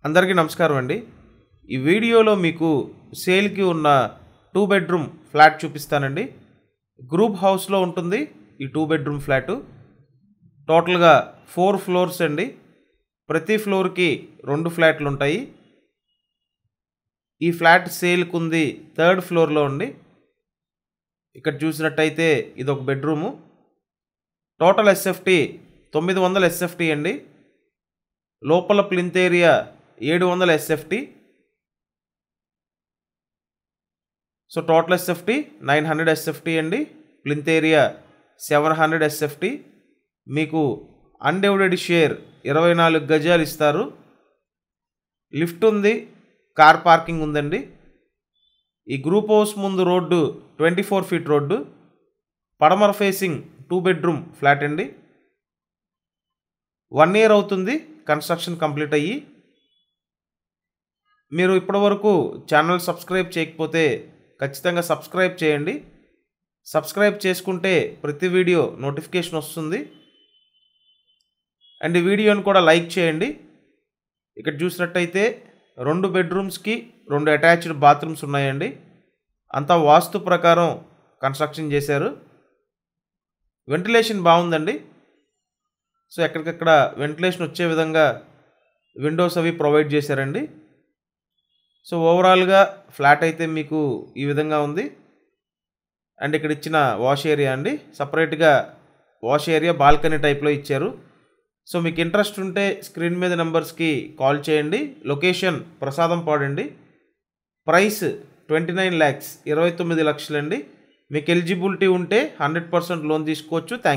అందరికీ నమస్కారం అండి. ఈ వీడియోలో మీకు సేల్కి ఉన్న 2 బెడ్రూమ్ ఫ్లాట్ చూపిస్తానండి. గ్రూప్ హౌస్లో ఉంటుంది ఈ 2 బెడ్రూమ్ ఫ్లాటు. టోటల్గా 4 ఫ్లోర్స్ అండి. ప్రతి ఫ్లోర్కి 2 ఫ్లాట్లు ఉంటాయి. ఈ ఫ్లాట్ సేల్కి ఉంది 3rd ఫ్లోర్లో అండి. ఇక్కడ చూసినట్టయితే ఇది ఒక బెడ్రూము. టోటల్ ఎస్ఎఫ్టీ 900 ఎస్ఎఫ్టీ అండి. లోపల plinth area 700 SFT. So total SFT 900 SFT అండి. Plinth area 700 SFT. మీకు అన్డివైడెడ్ షేర్ 24 గజాలు ఇస్తారు. లిఫ్ట్ ఉంది, కార్ పార్కింగ్ ఉందండి. ఈ గ్రూప్ హౌస్ ముందు రోడ్డు 24 ఫీట్ రోడ్డు. పడమర ఫేసింగ్ 2 బెడ్రూమ్ ఫ్లాట్ అండి. 1 ఇయర్ అవుతుంది కన్స్ట్రక్షన్ కంప్లీట్ అయ్యి. మీరు ఇప్పటివరకు ఛానల్ సబ్స్క్రైబ్ చేయకపోతే ఖచ్చితంగా సబ్స్క్రైబ్ చేయండి. సబ్స్క్రైబ్ చేసుకుంటే ప్రతి వీడియో నోటిఫికేషన్ వస్తుంది. అండ్ ఈ వీడియోని కూడా లైక్ చేయండి. ఇక్కడ చూసినట్టయితే 2 బెడ్రూమ్స్కి 2 అటాచ్డ్ బాత్రూమ్స్ ఉన్నాయండి. అంతా వాస్తు ప్రకారం కన్స్ట్రక్షన్ చేశారు. వెంటిలేషన్ బాగుందండి. సో ఎక్కడికక్కడ వెంటిలేషన్ వచ్చే విధంగా విండోస్ అవి ప్రొవైడ్ చేశారండి. సో ఓవరాల్గా ఫ్లాట్ అయితే మీకు ఈ విధంగా ఉంది. అండ్ ఇక్కడ ఇచ్చిన వాష్ ఏరియా అండి. సపరేట్గా వాష్ ఏరియా బాల్కనీ టైప్లో ఇచ్చారు. సో మీకు ఇంట్రెస్ట్ ఉంటే స్క్రీన్ మీద నెంబర్స్కి కాల్ చేయండి. లొకేషన్ ప్రసాదంపాడు అండి. Price 29 lakhs 29 లక్షలండి. మీకు ఎలిజిబిలిటీ ఉంటే 100% లోన్ తీసుకోవచ్చు.